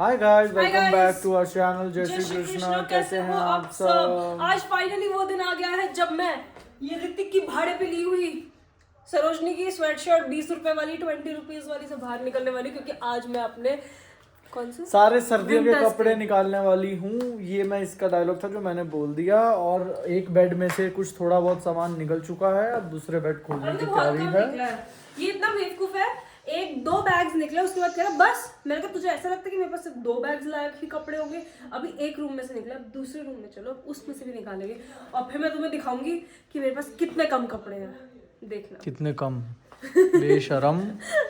Hi guys, Hi welcome guys. Back to our channel. जय जय श्री कृष्ण। कृष्ण, कैसे हैं आप सब? आज फाइनली वो दिन आ गया है जब मैं ये ऋतिक की भाड़े पे ली हुई सरोजनी की स्वेटशर्ट 20 रुपए वाली 20 रुपीज वाली से बाहर निकलने वाली, क्योंकि आज मैं अपने कौन से सारे सर्दियों के Winters कपड़े निकालने वाली हूँ। ये मैं इसका डायलॉग था जो मैंने बोल दिया। और एक बेड में से कुछ थोड़ा बहुत सामान निकल चुका है, अब दूसरे बेड खोलने अभी की तो बहुत तैयारी कम है। निकला है। ये इतना बेवकूफ है, एक दो बैग्स निकले, उसके बाद कह रहा बस। मैंने कहा तुझे ऐसा लगता है कि मेरे पास सिर्फ 2 बैग्स लायक ही कपड़े होंगे? अभी एक रूम में से निकला, अब दूसरे रूम में चलो, उसमें से भी निकालेंगे और फिर मैं तुम्हें दिखाऊंगी कि मेरे पास कितने कम कपड़े हैं। देखना कितने कम बेशरम।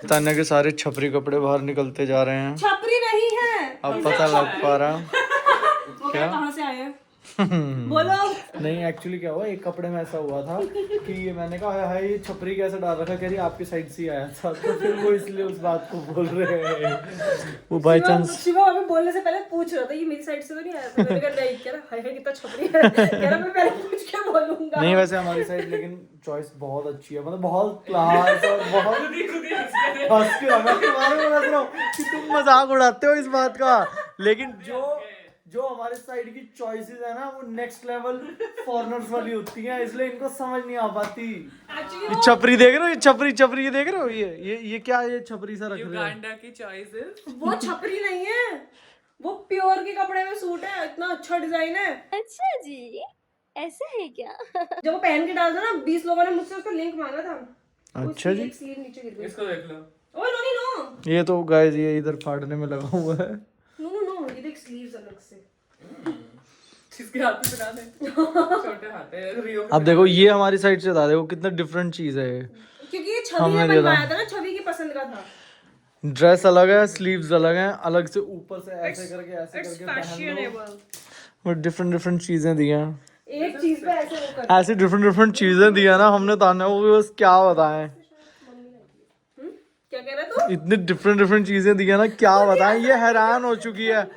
तान्या के सारे छपरी कपड़े बाहर निकलते जा रहे हैं। छपरी नहीं है, अब पता लग पा रहा वो क्या कहाँ से आए हैं बोलो। नहीं, एक्चुअली क्या हुआ, एक कपड़े में ऐसा हुआ था कि ये मैंने कहा हाय ये छपरी कैसे डाल रखा है, कह रही आपकी साइड से ही आया था, तो फिर वो इसलिए उस बात को बोल रहे हैं। वो बाय चांस शिवा हमें बोलने से पहले पूछ रहा था ये मेरी साइड से तो नहीं आया था। मैंने कहा नहीं, कह रहा हाय हाय कितना छपरी है, कह रहा मैं पहले पूछ के बोलूंगा। नहीं, वैसे हमारी साइड लेकिन चॉइस बहुत अच्छी है, मतलब बहुत क्लास और बहुत हंस के मैं तुम्हारे में हंस रहा हूँ कि तुम मजाक उड़ाते हो इस बात का, लेकिन जो हमारे साइड की चॉइसेस है ना वो नेक्स्ट लेवल फॉरनर्स वाली होती हैं, इसलिए इनको समझ नहीं आ पाती। ये छपरी देख रहे हो, ये छपरी ये देख रहे हो, ये क्या, ये छपरी सा रख रहे हो। युगांडा की चॉइसेस। वो छपरी नहीं है, वो प्योर के कपड़े में सूट है, इतना अच्छा डिजाइन है। अच्छा जी, ऐसा है क्या? जब वो पहन के डालता ना, 20 लोगों ने मुझसे उसका लिंक मांगा था। अच्छा जी, एक स्लीव नीचे गिर गई। इसको देख लो। ओ नो नो ये तो गाइस ये इधर फाड़ने में लगा हुआ है। नो, ये देख स्लीव्स अलग से। जिसके हाथ में बना दे। छोटे हाथ है रियो के। अब देखो ये हमारी साइड से था, देखो कितना डिफरेंट चीज है ये। क्योंकि ये छवि हमने ने दिया बनवाया था ना, छवि की पसंद का था। ड्रेस अलग है, स्लीव्स अलग हैं, अलग से ऊपर से ऐसे करके इट्स पहन लो। फैशनेबल। वो डिफरेंट चीजें दी हैं, एक चीज पे ऐसे वो कर। ऐसी डिफरेंट चीजें दी है ना हमने तान्या को कि बस क्या बताएं। क्या कह रहा तू? इतनी डिफरेंट चीजें दी है ना, क्या बताएं, ये हैरान हो चुकी है।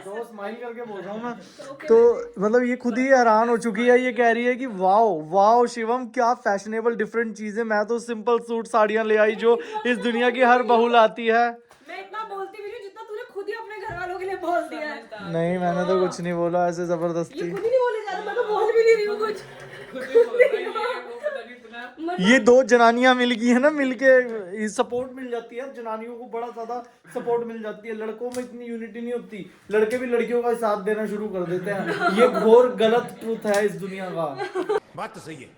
तो स्माइल करके बोल रहा हूँ मैं, तो मतलब ये खुद ही हैरान हो चुकी है। ये कह रही है कि वाओ शिवम क्या फैशनेबल डिफरेंट चीजें, मैं तो सिंपल सूट साड़ियाँ ले आई जो इस दुनिया की हर बहू लाती है। मैं इतना बोलती भी नहीं जितना तूने खुद ही अपने घर वालों के लिए बोल दिया है। नहीं, मैंने तो कुछ नहीं बोला ऐसे ये जबरदस्ती। खुद ही नहीं बोले जा रहा, मैं तो बोल भी नहीं रही हूँ कुछ। खुद ही बोल रही है, वो पता नहीं इतना। ये दो जनानियां मिल गई है ना, मिलके सपोर्ट मिल जाती है, जनानियों को बड़ा ज्यादा सपोर्ट मिल जाती है। लड़कों में इतनी यूनिटी नहीं होती, लड़के भी लड़कियों का साथ देना शुरू कर देते हैं। ये घोर गलत ट्रूथ है इस दुनिया का। बात तो सही है।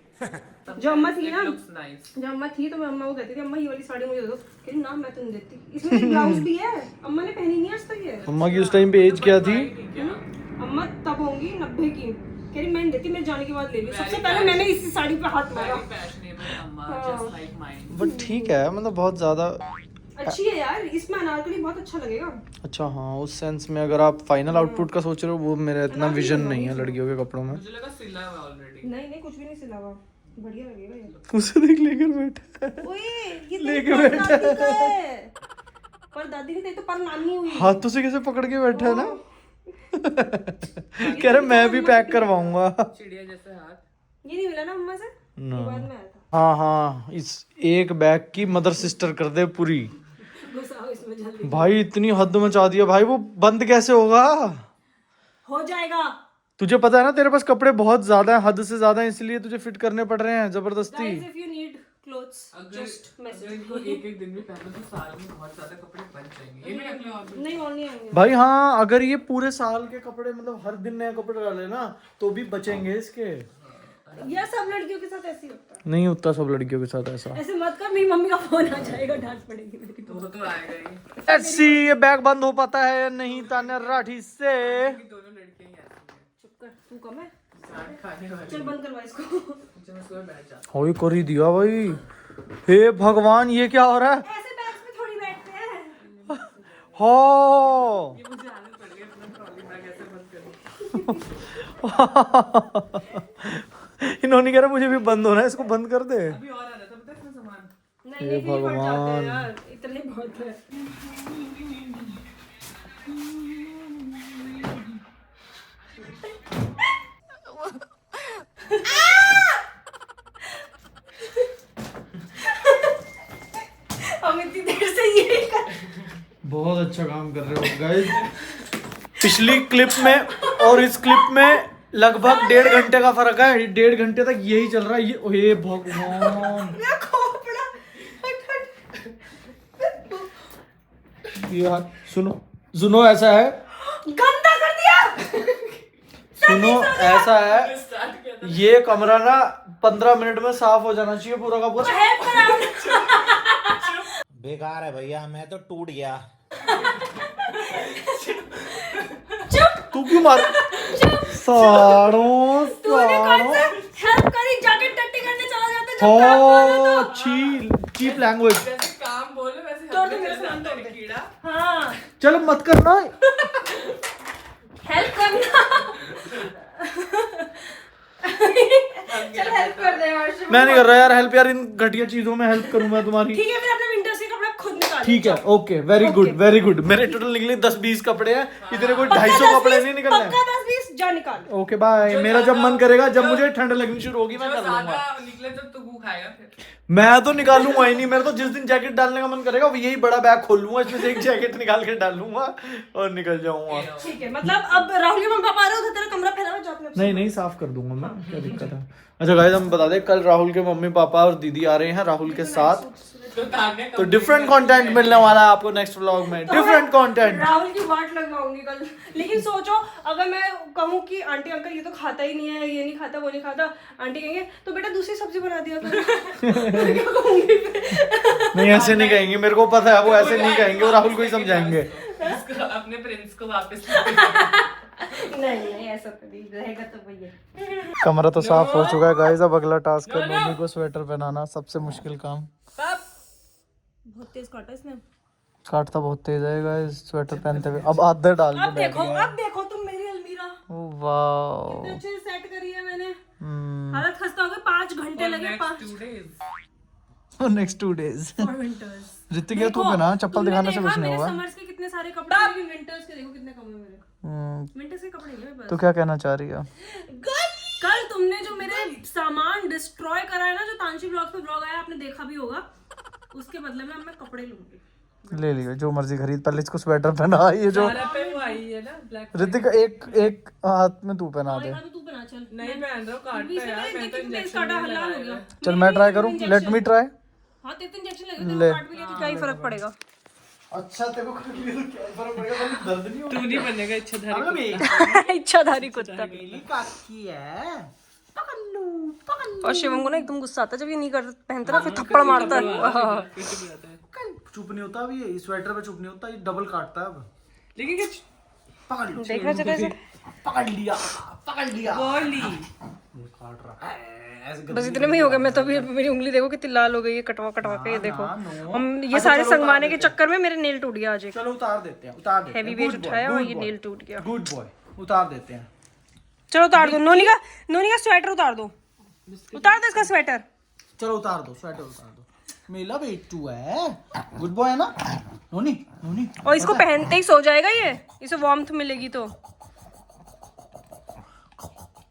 जो अम्मा थी ना, Looks nice. जब अम्मा थी तो मैं अम्मा को कहती थी अम्मा ये वाली साड़ी मुझे दे दो, कहती ना मैं तो नहीं देती, इसमें एक ब्लाउज भी है, अम्मा ने पहनी नहीं आज तक ये। अम्मा की उस टाइम पे एज क्या थी? अम्मा तब होंगी 90 की, कह रही मैं नहीं देती, मेरे जाने के बाद ले ली। सबसे पहले मैंने इसी साड़ी पे हाथ मारा। Very fashionable अम्मा, just like mine. बट ठीक है, मतलब बहुत ज्यादा अच्छी है यार, इसमें अनारकली बहुत अच्छा लगेगा। अच्छा। हाँ, उस सेंस में अगर आप फाइनल आउटपुट का सोच रहे हो, वो मेरा इतना विजन नहीं है लड़कियों के कपड़ों में। मुझे लगा सिला हुआ ऑलरेडी। नहीं कुछ भी नहीं सिला हुआ, बढ़िया लगेगा ये। उसे देख लेकर बैठा है। ओए ये लेके तेरी बैठा परदादी का है। पर दादी की तेरी तो पर नानी हुई। हाथों से कैसे पकड़ के बैठा है ना। कह रहे मैं भी पैक करवाऊंगा। चिड़िया जैसे हाथ। ये नहीं मिला ना अम्मा से? No. ये बाद में आया था। हाँ, इस एक बैग की मदर सिस्टर कर दे पूरी। घुसाओ इसमें जल्दी। भाई इतनी हद मचा दिया भाई, वो बंद कैसे होगा? हो जाएगा। तुझे पता है ना तेरे पास कपड़े बहुत ज्यादा हैं, हद से ज्यादा हैं, इसलिए तुझे फिट करने पड़ रहे हैं जबरदस्ती। Guys, if you need clothes, just message अगर me. इसको एक दिन भी पहनो तो साल में बहुत ज्यादा कपड़े बन जाएंगे। ये भी रख लो आप भी। नहीं और नहीं आएंगे। भाई हाँ, अगर ये पूरे साल के कपड़े मतलब हर दिन नए कपड़े डाले ना तो भी बचेंगे इसके। यह सब लड़कियों के साथ ऐसे ही होता है। नहीं होता सब लड़कियों के साथ ऐसा। ऐसे मत कर, मेरी मम्मी का फोन आ जाएगा, डांट पड़ेगी मेरी। तो वो तो आएगा ही। लेट्स सी ये बैग बंद हो पाता है या नहीं तान्या राठी से। कि दोनों लड़कियां ही ऐसी हैं। चुप कर, तू कम है। साथ खाने वाली। चल बंद करवा इसको। मुझे मैं सुबह बैठ जाता हो कर ही दिया भाई। हे भगवान, ये क्या हो रहा है? ऐसे बैग्स में थोड़ी बैठते हैं। हो हूँ। ये मुझे आदत पड़ गई अपना ट्रॉली बैग ऐसे बंद करने। इन्होंने कह रहा मुझे भी बंद होना है, इसको बंद कर दे। अभी और आ रहा था पता है इसमें सामान। नहीं हे नहीं फट जाते हैं भगवान। यार, इतने बहुत है। हम इतनी देर से ये कर बहुत अच्छा काम कर रहे हो गाइस। पिछली क्लिप में और इस क्लिप में लगभग 1.5 घंटे का फर्क है। 1.5 घंटे तक यही चल रहा है। ये हे भगवान, यार सुनो ऐसा है, गंदा कर दिया। सुनो ऐसा है, ये कमरा ना 15 मिनट में साफ हो जाना चाहिए पूरा का पूरा। बेकार है भैया, मैं तो टूट गया। तू क्यों मार साड़ों साड़ों हेल्प करी, जाके टट्टी करने चला जाता है। हो चीप लैंग्वेज। जैसे काम बोलो वैसे तोड़ दे मेरा सामान, तोड़ दे। कीड़ा। हाँ, चलो मत करना। हेल्प करना। चल हेल्प कर दे यार। मैं नहीं कर रहा यार हेल्प, यार इन घटिया चीजों में हेल्प करूंगा तुम्हारी। ठीक है, फिर अपने विंटर्स के कपड़े खुद निकाल। ठीक है, okay, very good very good. मेरे टोटल निकले 10-20 कपड़े हैं, इतने कोई 250 कपड़े नहीं निकलने। पक्का 10-20 जा निकाल। Okay bye. मेरा जब मन करेगा, जब मुझे ठंड लगनी शुरू होगी, मैं जो कर लूंगा। ज्यादा निकले तो तू गू खाएगा फिर। मैं तो निकालूंगा ही नहीं। मेरा तो जिस दिन जैकेट डालने का मन करेगा वो यही बड़ा बैग खोल लूंगा, इसमें से एक जैकेट निकाल के डालूंगा और निकल जाऊंगा। ठीक है, मतलब अब राहुल के मम्मी पापा आ रहे हो तो तेरा कमरा फैला हुआ, जा अपने। नहीं नहीं, साफ कर दूंगा मैं, क्या दिक्कत है। अच्छा गाइस, हम बता दें कल राहुल के मम्मी पापा और दीदी आ रहे हैं राहुल के साथ, तो डिफरेंट कंटेंट मिलने वाला है आपको नेक्स्ट व्लॉग में। Different content. राहुल की वाट लगवाऊंगी कल। लेकिन सोचो, अगर मैं कहूँ कि आंटी अंकल ये तो खाता ही नहीं है, ये नहीं खाता, वो नहीं खाता, आंटी कहेंगे तो बेटा दूसरी सब्जी बना दिया करो। क्या कहूंगी फिर? नहीं ऐसे नहीं कहेंगे, मेरे को पता है वो ऐसे नहीं कहेंगे, वो राहुल को ही समझाएंगे। अपने प्रिंस को वापस। नहीं ऐसा तो नहीं रहेगा, तो भैया। कमरा तो साफ हो चुका है गाइस, अब अगला टास्क है मम्मी को स्वेटर पहनाना, सबसे मुश्किल काम। बहुत तेज काटा इसने। काटता बहुत तेज है गाइस स्वेटर पहनते हुए। अब आदर डाल के बैठ गया। अब देखो तुम मेरी अलमीरा ओह वाओ, कितने अच्छे से सेट करी है मैंने। हालत खस्ता हो गई, 5 घंटे लगे। 5 नेक्स्ट 2 डेज। विंटर्स। ऋतिक तू पहना, चप्पल दिखाने से कुछ नहीं होगा। समर्स के कितने सारे कपड़े हैं, लेकिन विंटर्स के देखो कितने कम है मेरे। विंटर्स के कपड़े नहीं है बस। तो क्या कहना चाह रही है? कल तुमने जो मेरे सामान डिस्ट्रॉय करा है ना, जो तांशी ब्लॉग पे ब्लॉग आया आपने देखा भी होगा, उसके बदले में अब मैं कपड़े लूंगी। ले लियो जो मर्जी खरीद, पहले इसको स्वेटर पहना। ये जो पे वो आई है ना ब्लैक। ऋतिक एक हाथ में तू पहना दे। तू बना चल। नहीं पहन रहा हूं, काटता है यार, मैं तो इंजेक्शन काटा हल्ला हो गया। चल मैं ट्राई करूं, लेट मी ट्राई। हां, तेरे इंजेक्शन लगे, काट भी लिया तो क्या ही फर्क पड़ेगा। अच्छा तेरे को काट लिया तो क्या फर्क पड़ेगा, दर्द नहीं होगा। तू नहीं बनेगा इच्छाधारी। इच्छाधारी कुत्ता। काकी है। और शिवम को ना एकदम गुस्सा आता है जब ये नहीं कर पहनता ना, फिर थप्पड़ मारता है। चुप नहीं होता अभी, ये स्वेटर पे चुप नहीं होता, ये डबल काटता है अब। लेकिन क्या पकड़ लिया, देखना चाहिए पकड़ लिया बॉली ये काट रहा है ऐसे। बस इतने में ही हो गया। मैं तो अभी मेरी उंगली देखो कितनी लाल हो गई है, कटवा कटवा के। ये देखो, हम ये सारे संगवाने के चक्कर में मेरे नेल टूट गया आज। चलो उतार देते हैं, उतार देते हैं। हैवी वेट उठाया और ये नेल टूट गया। गुड बॉय, उतार देते हैं। चलो उतार दो, नोनी का स्वेटर उतार दो, उतार दो इसका स्वेटर। चलो उतार दो, स्वेटर उतार दो। मेला बेटू है, गुड बॉय है ना नोनी। नोनी और इसको पहनते ही सो जाएगा ये, इसे वार्मथ मिलेगी तो।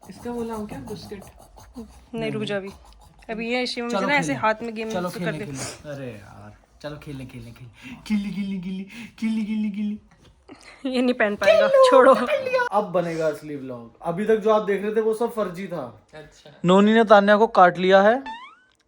इसका बोला हूं क्या बिस्किट। नहीं रुक जा अभी ये शिवम से ना ऐसे हाथ में गेम चलो कर दे। अरे यार चलो खेलने गिल्ली ये नहीं पहन पाएगा, छोड़ो। अब बनेगा असली व्लॉग। अभी तक जो आप देख रहे थे वो सब फर्जी था। अच्छा नोनी ने तान्या को काट लिया है।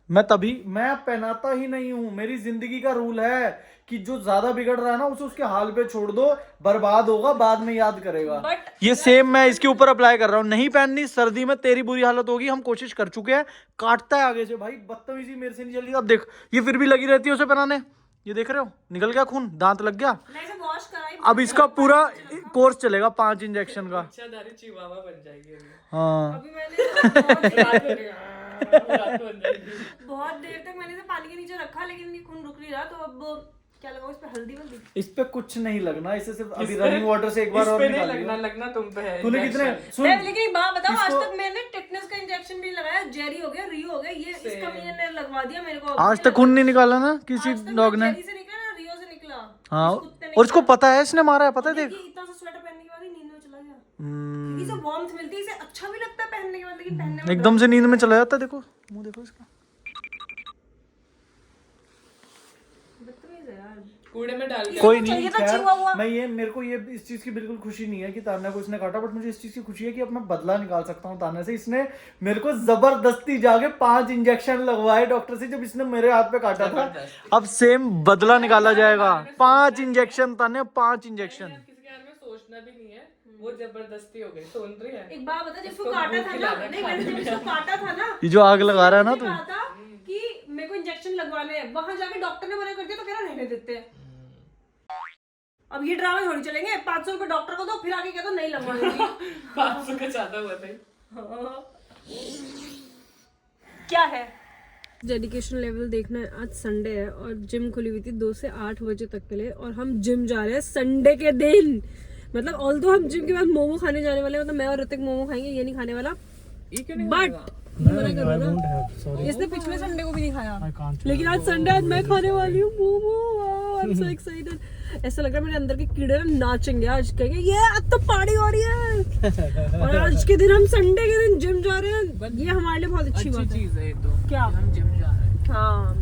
मैं पहनाता ही नहीं हूँ। मेरी जिंदगी का रूल है कि जो ज्यादा बिगड़ रहा है ना उसे उसके हाल पे छोड़ दो, बर्बाद होगा बाद में याद करेगा। ये सेम मैं इसके ऊपर अप्लाई कर रहा हूँ। नहीं पहननी, सर्दी में तेरी बुरी हालत होगी। हम कोशिश कर चुके हैं। काटता है आगे से भाई, बदतमीजी मेरे से नहीं चल रही। अब देख ये फिर भी लगी रहती है उसे पहनाने। ये देख रहे हो, निकल गया खून, दांत लग गया। अब इसका पूरा कोर्स चलेगा 5 इंजेक्शन का। इच्छाधारी चिवावा बन जाएगी अभी। हाँ अभी मैंने बहुत देर तक मैंने इसे पानी के नीचे रखा, लेकिन ये खून रुक नहीं रहा। तो अब क्या लगाऊं इस पे? हल्दी इस पे कुछ नहीं लगना, इसे सिर्फ अभी रनिंग वाटर से एक बार और निकाल लियो। लगना तुम पे है। तूने कितने सुन, लेकिन एक बात बताओ, आज तक मैंने टिटनेस का इंजेक्शन भी लगाया। जेरी हो गया, री हो गया, ये इसका मैंने लगवा दिया मेरे को। आज तक खून नहीं निकाला ना किसी डॉग ने। जेरी से निकला ना, रियो से निकला। हाँ और इसको पता है इसने मारा है, पता है देख। इतना सा स्वेटर पहनने के बाद ही नींद में चला गया। क्योंकि इसे वार्मथ मिलती है, इसे अच्छा भी लगता है पहनने के बाद, लेकिन पहनने में एकदम से नींद में चला जाता है। देखो मुंह देखो इसका। बदतमीज है यार। कूड़े में डाल के कोई नहीं, चाहिए था खैर, छिवा हुआ। मैं ये मेरे को ये इस चीज की बिल्कुल खुशी नहीं है कि तान्या को इसने काटा, बट मुझे इस चीज की खुशी है कि अब मैं बदला निकाल सकता हूँ तान्या से। इसने मेरे को जबरदस्ती जाके 5 इंजेक्शन लगवाए डॉक्टर से जब इसने मेरे हाथ पे काटा था। अब सेम बदला निकाला जाएगा, 5 इंजेक्शन तान्या, 5 इंजेक्शन। किसी के बारे में सोचना भी नहीं है, वो जबरदस्ती हो गई। सुन रही है? एक बात बता, जिसको काटा था ना, नहीं मैंने जब इसको काटा था ना, ये जो आग लगा रहा है ना तू, कहा था कि मेरे को इंजेक्शन लगवाने हैं, वहां जाके डॉक्टर ने मना कर दिया तो कह रहा रहने देते हैं। अब ये ड्रामे थोड़ी चलेंगे, 500 रुपए डॉक्टर को दो, फिर आगे क्या तो नहीं लगवाने। 500 का ज्यादा हुआ था। क्या है डेडिकेशन लेवल देखना है। आज संडे है और जिम खुली हुई थी 2 से 8 बजे तक के लिए, और हम जिम जा रहे हैं संडे के दिन। मतलब ऑल्दो हम जिम के बाद मोमो खाने जाने वाले हैं, मतलब मैं और ऋतिक मोमो खाएंगे, ये नहीं खाने वाला, ये क्यों नहीं बट इसने पिछले संडे को भी नहीं खाया, लेकिन आज संडे, आज मैं खाने वाली हूँ momo. I am so excited. ऐसा लग रहा है मेरे अंदर के कीड़े ना नाचेंगे आज, कहेंगे ये आज तो पार्टी हो रही है। और आज के दिन हम संडे के दिन जिम जा रहे हैं, ये हमारे लिए बहुत अच्छी बात है। चीज है ये तो, क्या? हम जिम जा रहे हैं। हाँ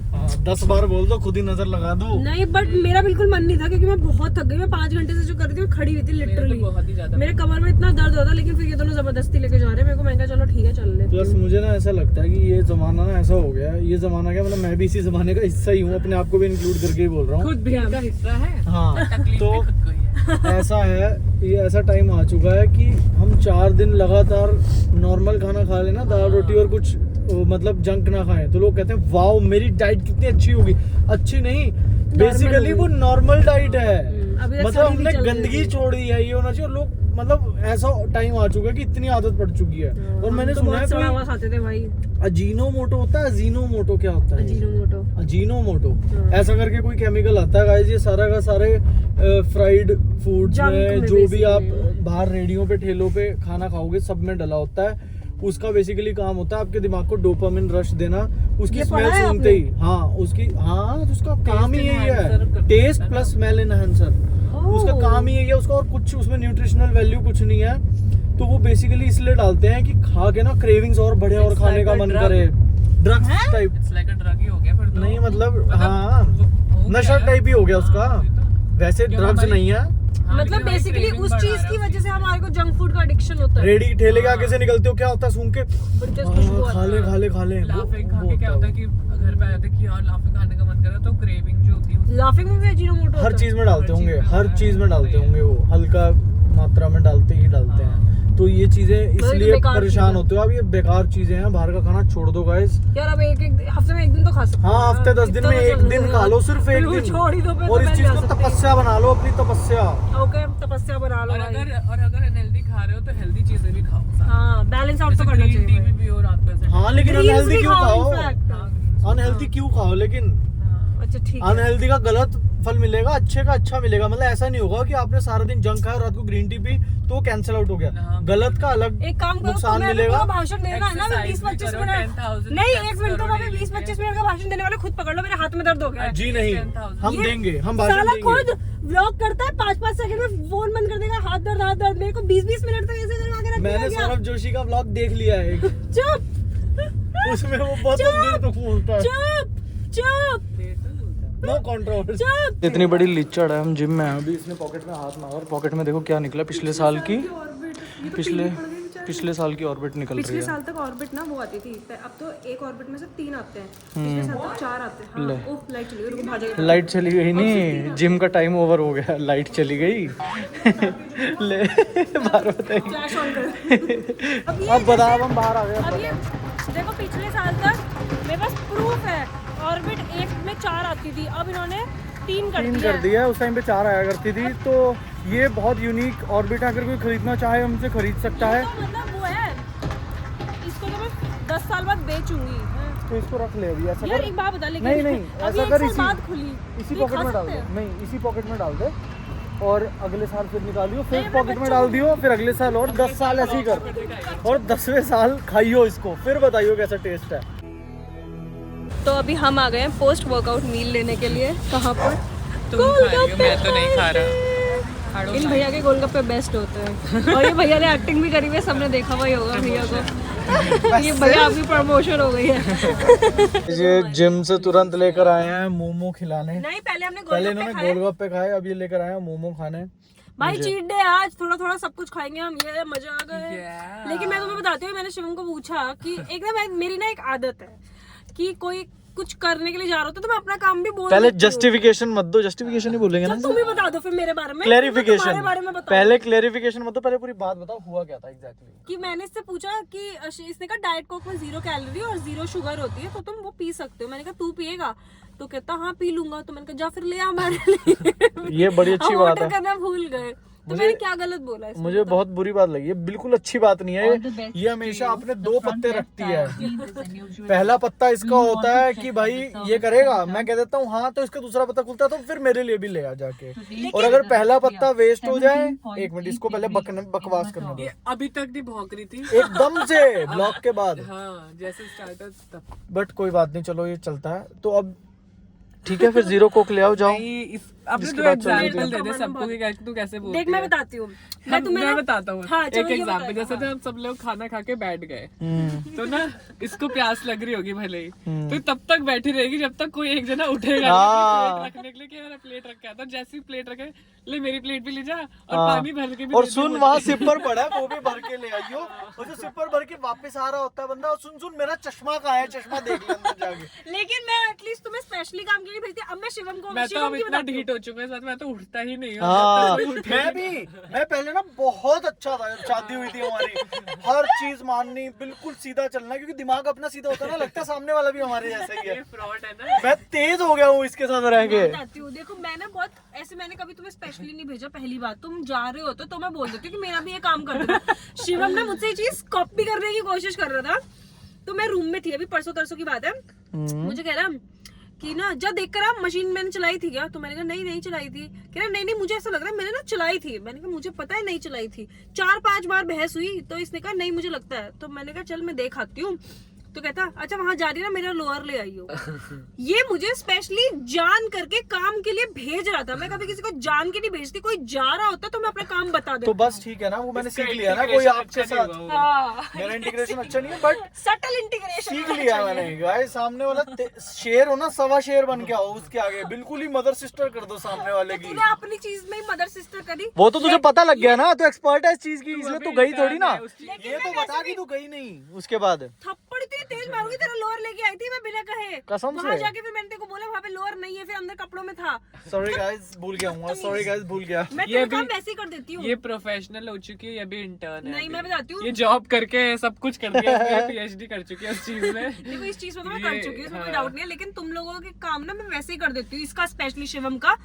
10 बार बोल दो, खुद ही नजर लगा दो। नहीं, बट मेरा बिल्कुल मन नहीं था क्योंकि मैं बहुत थक गई। मैं 5 घंटे से जो कर रही थी मैं खड़ी हुई थी लिटरली। बहुत ही ज्यादा मेरे कमर में इतना दर्द होता, लेकिन फिर ये दोनों जबरदस्ती लेके जा रहे हैं मेरे को। मैंने कहा चलो ठीक है चल लेते प्लस मुझे ना ऐसा लगता है कि ये जमाना ना ऐसा हो गया है, ये जमाना क्या, मतलब मैं भी इसी जमाने का हिस्सा ही हूँ, अपने आप को भी इंक्लूड करके ही बोल रहा हूँ। खुद भी इनका हिस्सा है। हाँ तकलीफ तो भी खुद को ही है। ऐसा है, ये ऐसा टाइम आ चुका है कि हम 4 दिन लगातार नॉर्मल खाना खा लेना, दाल रोटी और कुछ मतलब जंक ना खाएं, तो लोग कहते हैं वाओ मेरी डाइट कितनी अच्छी होगी। अच्छी नहीं, बेसिकली वो नॉर्मल डाइट है। अभी तक मतलब सभी हमने चल रही गंदगी थी। छोड़ दी है, ये होना चाहिए। और लोग मतलब ऐसा टाइम आ चुका है कि इतनी आदत पड़ चुकी है। और मैंने तो सुना है बहुत सड़ा हुआ कोई खाते थे भाई। अजीनोमोटो होता है, अजीनोमोटो क्या होता है? अजीनोमोटो। अजीनोमोटो हाँ। ऐसा करके कोई केमिकल आता है गाइस, ये सारा का सारे फ्राइड फूड्स Junk में में जो भी आप basically। बाहर रेडियो पे ठेलों पे खाना खाओगे सब में डला होता है। उसका बेसिकली काम होता है आपके दिमाग को डोपामिन रश देना, उसकी ये स्मेल पढ़ा है सूंघते ही। हाँ उसकी, हाँ तो उसका काम ही यही है, टेस्ट प्लस स्मेल एनहांसर। उसका काम ही यही है उसका, और कुछ उसमें न्यूट्रिशनल वैल्यू कुछ नहीं है। तो वो बेसिकली इसलिए डालते हैं कि खा के ना क्रेविंग्स और बढ़े और खाने का मन करे। Drugs type It's like a drug ही हो गया फिर तो। नहीं, मतलब हाँ नशा टाइप ही हो गया उसका, वैसे ड्रग्स नहीं है। मतलब बेसिकली उस चीज की वजह से हमारे को जंक फूड का एडिक्शन होता है। रेडी ठेले के आगे से निकलते हो क्या होता है, सूंघ के बड़ी तेज खुशबू आती है। खा ले खा ले खा ले। लाफिंग खा के क्या होता है कि घर पे आते कि यार लाफिंग खाने का मन कर रहा है, तो क्रेविंग जो होती है लाफिंग में भी अजीनोमोटो हर होता चीज में डालते होंगे, हर चीज में डालते होंगे, वो हल्का मात्रा में डालते ही डालते हैं। तो ये चीजें इसलिए बेकार परेशान चीज़ है। होते हो। अब ये बेकार चीजें हैं, बाहर का खाना छोड़ दो गाइस। है। यार अब एक हफ्ते में एक दिन तो खा सकते हाँ हफ्ते 10 दिन में एक दिन खा लो, सिर्फ एक बिल्कुल दिन, छोड़ ही दो फिर और तो इस मैं चीज जा को सकती तपस्या बना लो, अपनी तपस्या। ओके तपस्या बना लो और भाई। अगर अनहेल्दी खा रहे हो तो हेल्दी चीजें भी खाओ। हाँ बैलेंस आउट तो करना ग्रीन टी चाहिए। भी पियो रात को ऐसे। हाँ लेकिन Greens अनहेल्दी भी क्यों खाओ? इनफैक्ट। अनहेल्दी क्यों खाओ? लेकिन अच्छा ठीक है। अनहेल्दी का गलत फल मिलेगा, अच्छे का अच्छा मिलेगा। मतलब ऐसा नहीं होगा कि आपने सारा दिन जंक खाया, रात को ग्रीन टी पी तो कैंसिल आउट हो गया। हाँ। गलत का अलग एक काम करो, नुकसान तुम्हें मिलेगा। पूरा भाषण देना है ना, मैं Exercise 20-25 भी करो, मिनट 10,000 नहीं, steps एक मिनट तो करो मैं daily 20-25 मिनट का भाषण देने वाले खुद पकड़ लो, मेरे हाथ में दर्द हो गया है। जी नहीं, 10,000 हम ये देंगे, हम भाषण साला देंगे। खुद व्लॉग करता है 5-5 सेकंड में फोन बंद कर देगा, हाथ दर्द। मेरे को 20-20 मिनट तक ऐसे करवा के मैंने रखना सौरभ जोशी का व्लॉग देख लिया है, चुप उसमें वो बहुत देर तक बोलता है। चुप नो कंट्रोवर्सी। चुप। इतनी बड़ी लीचड़ है, हम जिम में हैं अभी। इसने पॉकेट में हाथ मारा और पॉकेट में देखो क्या निकला, पिछले साल की पिछले साल की ऑर्बिट निकल रही पिछले है। साल तक ऑर्बिट ना वो आती थी, अब तो एक ऑर्बिट में से 3 आते हैं, पिछले साल तक 4 आते हैं। हाँ, ओह लाइट चली गई, रुको भाग जाएगा। लाइट चली गई नहीं, जिम का टाइम ओवर हो गया, लाइट चली गई। ले बार बताइए, फ्लैश ऑन कर। अब बताओ, हम बाहर आ गए। अब ये देखो पिछले साल तक मेरे पास प्रूफ है, ऑर्बिट एक में 4 आती थी, अब इन्होंने 3 कर दिया है। उस टाइम पे 4 आया करती थी। तो ये बहुत यूनिक ऑर्बिट है, अगर कोई खरीदना चाहे हमसे खरीद सकता है। तो मतलब वो है, इसको तो मैं 10 साल बाद बेचूंगी। तो इसको रख ले अभी, ऐसा यार कर। एक बात बता, लेकिन नहीं नहीं, अभी ऐसा एक कर, साल इसी बाद खुली, इसी ये पॉकेट खा में डाल सकते दे। हैं? नहीं, इसी पॉकेट में डाल दे, और अगले साल फिर निकालियो, फिर नहीं, पॉकेट में बच्चों डाल को- दियो, फिर अगले साल और 10 साल ऐसे ही कर, और 10वें साल खाइयो इसको, फिर बताइयो कैसा टेस्ट है। तो अभी हम आ गए हैं पोस्ट वर्कआउट मील लेने के लिए। कहाँ पर? तुम खा रही हो, मैं तो नहीं खा रहा। इन भैया के गोलगप्पे बेस्ट होते हैं। और ये भैया ने एक्टिंग भी करी हुई है, सबने देखा हुआ ही होगा भैया को। ये भैया अभी प्रमोशन हो गई है। ये जिम से तुरंत लेकर आए हैं मोमो खिलाने। नहीं पहले हमने पहले गोलगप्पे इन्होंने खाए। गोलगप्पे खाए, अब ये लेकर आए हैं मोमो खाने। भाई चीट डे आज थोड़ा थोड़ा सब कुछ खाएंगे हम, ये मजा आ गए। लेकिन मैं तुम्हें बताती हूँ, मैंने शिवम को पूछा कि एक ना मेरी ना एक आदत है कि कोई कुछ करने के लिए जा रहा होता तो मैं अपना काम भी बोल पहले देती हूँ। जस्टिफिकेशन मत दो, जस्टिफिकेशन ही बोलेंगे ना, चल तुम ही बता दो फिर मेरे बारे में। क्लेरिफिकेशन। तुम्हारे बारे में बताओ पहले क्लेरिफिकेशन मत दो, पहले पूरी बात बताओ हुआ क्या था एग्जैक्टली। कि मैंने इससे पूछा कि इसने कहा डाइट कोक में 0 कैलोरी और 0 शुगर होती है तो तुम वो पी सकते हो। मैंने कहा तू पिएगा? तो कहता हाँ पी लूंगा। तो मैंने कहा जा फिर ले आ हमारे लिए। ये बड़ी अच्छी बात है। करना भूल गए तो मैंने क्या गलत बोला इसमें? मुझे बहुत बुरी बात लगी है, बिल्कुल अच्छी बात नहीं है। ये हमेशा अपने 2 पत्ते रखती है। पहला पत्ता इसका होता है कि भाई ये करेगा, मैं कह देता हूँ हाँ, तो इसका दूसरा पत्ता खुलता है तो फिर मेरे लिए भी ले आ जाके। और अगर पहला पत्ता वेस्ट हो जाए, एक मिनट इसको पहले बकवास करना दो। अभी तक नहीं भौंक रही थी। एकदम से ब्लॉक के बाद। हाँ जैसे स्टार्टर तब। बट कोई बात नहीं, चलो ये चलता है। तो अब ठीक है, फिर 0 कोक ले आओ, जाओ। अपने जिसके तो बाद चल रही एग्जाम्पल थी। दे दे सबको कि तू कैसे बोलती देख मैं है। बताती हूँ। मैं तुम्हें मैं बताता हूँ हाँ, चलो एक ये एग्जाम्पल। बताओ, जैसे तो हम सब लोग खाना खा के बैठ गए, तो ना इसको प्यास लग रही होगी भले ही, तो तब तक बैठी रहेगी जब तक कोई एक जना उठेगा हाँ। प्लेट रखने के लिए कि मेरा प्लेट रख के आता। जैसे ही प्लेट रखे, ले मेरी प्लेट भी ले जा और पानी भर के भी और दे दे सुन मुझे। वहाँ सिपर पड़ा है, वो भी भर के ले आइयो। और जो सिपर भर के वापस आ रहा होता है बंदा, और सुन मेरा चश्मा कहाँ है, चश्मा देख ले अंदर जाके। लेकिन मैं एटलीस्ट तुम्हें स्पेशली काम के लिए भेजती। अब मैं शिवम को मैं तो शिवम अब की इतना बताती हूँ। ढीठ हो चुका है, मैं तो उठता ही नहीं हूँ। हाँ, मैं पहले ना बहुत अच्छा था, जब शादी हुई थी हमारी, हर चीज माननी, बिल्कुल सीधा चलना, क्योंकि दिमाग अपना सीधा होता है ना, लगता है सामने वाला भी हमारे जैसा ही है। फ्रॉड है ना। मैं तेज हो गया हूँ इसके साथ रह के। मैं बताती हूँ, देखो मैं ना बहुत ऐसे, मैंने कभी तुम्हें स्पेशली नहीं भेजा। पहली बात तुम जा रहे हो तो मैं बोल देती हूँ कि मेरा भी ये काम कर दो। शिवम ने मुझसे ये चीज कॉपी करने की कोशिश कर रहा था। तो मैं रूम में थी, अभी परसों तरसों की बात है। मुझे कह रहा कि ना जा देख कर आप मशीन मैंने चलाई थी क्या? तो मैंने कहा नहीं चलाई थी। कह रहा नहीं मुझे ऐसा लग रहा है मैंने ना चलाई थी। मैंने कहा मुझे पता है नहीं चलाई थी। 4-5 बार बहस हुई तो इसने कहा नहीं मुझे लगता है। तो मैंने कहा चल मैं देख आती हूँ। तो कहता अच्छा वहां जा रही है ना, मेरा लोअर ले आई हो। ये मुझे स्पेशली जान करके काम के लिए भेज रहा था। मैं कभी किसी को जान के नहीं भेजती, कोई जा रहा होता तो मैं अपना काम बता देती। तो बस ठीक है ना, वो मैंने सीख लिया ना, कोई आपके साथ मेरा इंटीग्रेशन अच्छा नहीं है, बट सटल इंटीग्रेशन सीख लिया मैंने। गाइस सामने वाला शेर हो ना, 1.25 शेर बन के आओ उसके आगे, बिल्कुल ही मदर सिस्टर कर दो सामने वाले की। तूने अपनी चीज में ही मदर सिस्टर करी। वो तो तुझे पता लग गया ना, तो एक्सपर्ट है इस चीज की, इसलिए तू गई थोड़ी ना। लेकिन ये मैं तो बता कि तू गई नहीं उसके बाद। थप्पड़ इतनी तेज मारूंगी तेरा लोअर लेके आई थी मैं बिना कहे। कसम वहां से। जाके फिर मैंने तेरे को बोला वहां पे लोअर नहीं है, फिर अंदर कपड़ों में था। सॉरी गाइस, भूल गया हूँ। सॉरी गाइस, भूल गया। मैं तेरा काम वैसे ही कर देती हूँ। ये प्रोफेशनल हो चुकी है, ये भी इंटर्न है। नहीं मैं बताती हूँ, ये जॉब करके सब कुछ कर दिया, पीएचडी कर चुकी है उस चीज में। देखो इस चीज में तो मैं कर चुकी हूँ, इसमें कोई डाउट नहीं है। लेकिन तुम लोगों के काम ना मैं वैसे ही कर देती हूँ, इसका स्पेशली शिवम का।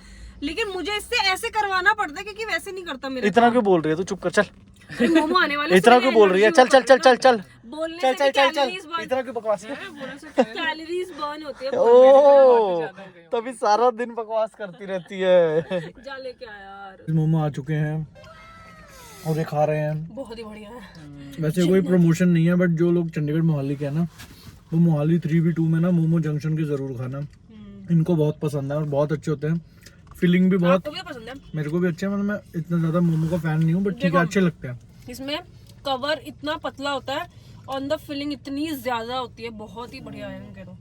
लेकिन मुझे इससे ऐसे करवाना पड़ता है क्योंकि वैसे नहीं करता मेरा। इतना क्यों बोल रही है तू? चुप कर, चल। अरे मोमो आने वाले। इतना क्यों बोल रही है? चल चल चल चल चल बोलने चल से चल चल चल। कैलोरीज बर्न, इतना क्यों बकवास कर? कैलोरीज बर्न होती है। ओ, तभी सारा दिन बकवास करती रहती है। जा लेके आ यार। मोमो आ चुके हैं और ये खा रहे हैं। बहुत ही बढ़िया है। वैसे कोई प्रमोशन नहीं है, बट जो लोग चंडीगढ़ मोहाली के हैं ना, वो मोहाली 3v2 में ना मोमो जंक्शन के जरूर खाना। इनको बहुत पसंद है और बहुत अच्छे होते हैं। फीलिंग भी बहुत, आपको भी पसंद है? मेरे को भी अच्छे हैं। मतलब मैं इतना ज्यादा मोमो का फैन नहीं हूँ, बट ठीक है, अच्छे लगते हैं। इसमें कवर इतना पतला होता है और अंदर फिलिंग इतनी ज्यादा होती है, बहुत ही बढ़िया है इनके तो।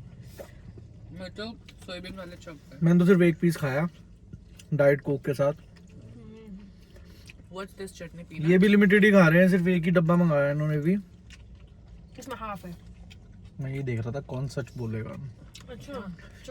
मैं तो सोयाबीन वाले चॉप पे। मैंने तो सिर्फ एक पीस खाया डाइट कोक के साथ। व्हाट्स दिस चटनी पीना? ये भी लिमिटेड ही खा रहे हैं, सिर्फ एक ही डब्बा मंगाया इन्होंने भी। इसमें हाफ है। मैं ये देख रहा था कौन सच बोलेगा। अच्छा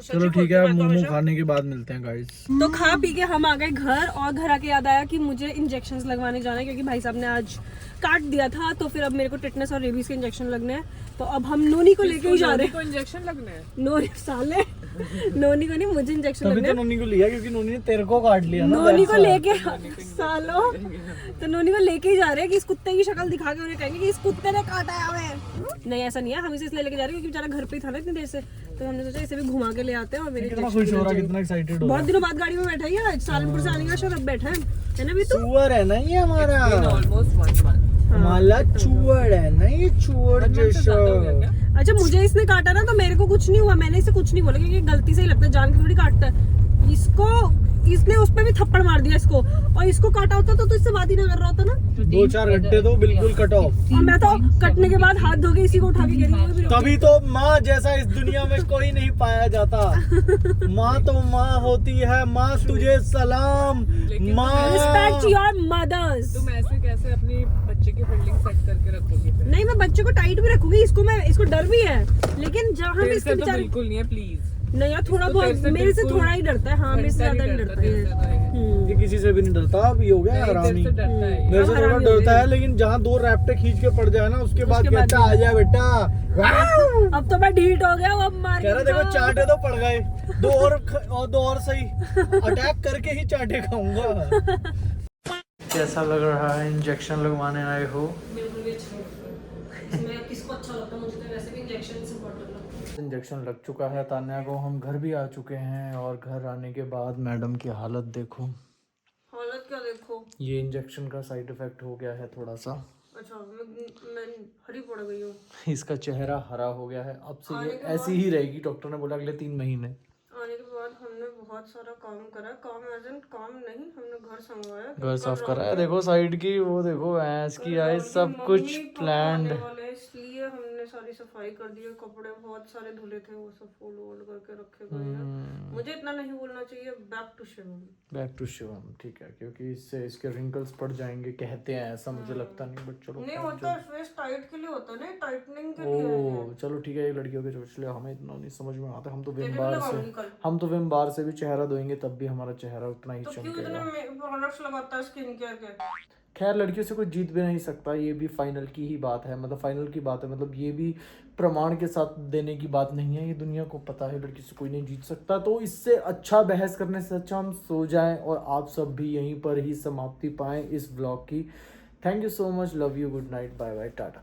चलो ठीक है, मोमो खाने के बाद मिलते हैं गाइस। तो खा पी के हम आ गए घर, और घर आके याद आया कि मुझे इंजेक्शंस लगवाने जाना है क्योंकि भाई साहब ने आज काट दिया था। तो फिर अब मेरे को टिटनेस और रेबीज के इंजेक्शन लगने हैं। तो अब हम नोनी को लेके ही जा रहे हैं। को इंजेक्शन लगने हैं? नोनी साले नोनी को नहीं, मुझे इंजेक्शन तभी लगने तो हैं। नोनी को लिया, क्योंकि नोनी ने तेरे को काट लिया ना। नोनी को लेके सालो, तो नोनी को लेके ही जा रहे हैं कि इस कुत्ते की शक्ल दिखा के उन्हें कहेंगे कि इस कुत्ते ने काटा है हमें। नहीं ऐसा नहीं है, हम इसे इसलिए लेके जा रहे हैं क्योंकि बेचारा घर पे ही था ना इतनी देर से। तो हमने सोचा इसे भी घुमा के ले आते हैं और मेरे कितना खुश हो रहा है, कितना एक्साइटेड हो रहा बहुत दिनों बाद गाड़ी में बैठा है आज, सालनपुर से आने का शौक, अब बैठा है ना भी तू? चूअर है ना ये हमारा, ऑलमोस्ट 1 month। हमारा चूअर है ना ये, चूअर जैसा। अच्छा मुझे इसने काटा ना तो मेरे को कुछ नहीं हुआ, मैंने इसे कुछ नहीं बोला क्योंकि गलती से ही लगता है, जान के थोड़ी काटता है। इसको इसने उस पे भी थप्पड़ मार दिया इसको, और इसको काटा होता तो इससे बात ही ना कर रहा होता ना। 2-4 घंटे तो बिल्कुल कट ऑफ। और मैं तो कटने के बाद हाथ धो के इसी को उठा के गिरी, वो भी तभी तो माँ जैसा इस दुनिया में कोई नहीं पाया जाता। माँ तो माँ होती है, माँ तुझे सलाम माँ। Respect your mothers. तुम ऐसे कैसे अपनी बच्चे की फील्डिंग सेट करके रखोगी फिर? नहीं, मैं बच्चे को टाइट भी रखूंगी, इसको डर भी है, लेकिन जहाँ पे तेरे इसके से तो बेचारे बिल्कुल नहीं है, प्लीज। नहीं यार, थोड़ा इसको बहुत तेरे से मेरे से बिल्कुल थोड़ा ही डरता है। हाँ, मेरे से ज्यादा नहीं डरता है। ये किसी से भी नहीं डरता, अब ये हो गया हरामी। तेरे से डरता है। मेरे से थोड़ा हरामी हो डरता गया। है, लेकिन जहाँ 2 रैप्टे खींच के पड़ जाए ना, उसके बाद उसके बाद कहता आ जा बेटा। अब तो मैं ढीठ हो गया, अब मार कह रहा देखो चांटे तो पड़ गए, 2 और सही, अटैक करके ही चांटे खाऊंगा। कैसा लग रहा है? इंजेक्शन लगवाने आए हो? बिल्कुल भी अच्छा नहीं। मैं किसको अच्छा लगता है, मुझे तो वैसे भी इंजेक्शन से इम्पोर्टेंट लगता है। इंजेक्शन लग चुका है तान्या को, हम घर भी आ चुके हैं, और घर आने के बाद मैडम की हालत देखो। हालत क्या देखो। ये इंजेक्शन का साइड इफेक्ट हो गया है थोड़ा सा। अच्छा, मैं हरी पड़ गई हूँ। इसका चेहरा हरा हो गया है, अब से आने ये के ऐसी ही रहेगी, डॉक्टर ने बोला अगले 3 महीने। आने के बाद हमने बहुत सारा काम करा, काम एज इन काम नहीं, हमने घर संगवाया, घर साफ करा है, देखो साइड की, वो देखो भैंस की आई, सब कुछ प्लान्ड। इसलिए हमने सारी सफाई कर दी है। कपड़े बहुत सारे धुले थे, वो सब फोल्ड करके रखे गए हैं। मुझे इतना नहीं बोलना चाहिए, back to Shivam. Back to Shivam, ठीक है, क्योंकि इससे इसके रिंकल्स पड़ जाएंगे कहते हैं, ऐसा मुझे लगता नहीं, बट चलो नहीं होता, फेस टाइट के लिए होता है ना, टाइटनिंग के लिए। ओ चलो ठीक है, ये लड़कियों के चोचले हमें इतना नहीं समझ में आता। हम तो तेरे विम भी बार लगाऊंगी से कल। हम तो विम बार से भी चेहरा धोएंगे तब भी हमारा चेहरा उतना ही तो क्यों चमकेगा। इतने प्रोडक्ट्स लगाता है स्किन केयर के? खैर लड़कियों से कोई जीत भी नहीं सकता, ये भी फाइनल की ही बात है, मतलब फाइनल की बात है, मतलब ये भी प्रमाण के साथ देने की बात नहीं है, ये दुनिया को पता है लड़की से कोई नहीं जीत सकता। तो इससे अच्छा बहस करने से अच्छा हम सो जाएं, और आप सब भी यहीं पर ही समाप्ति पाएं इस व्लॉग की। Thank you so much, love you, good night, bye bye, Tata.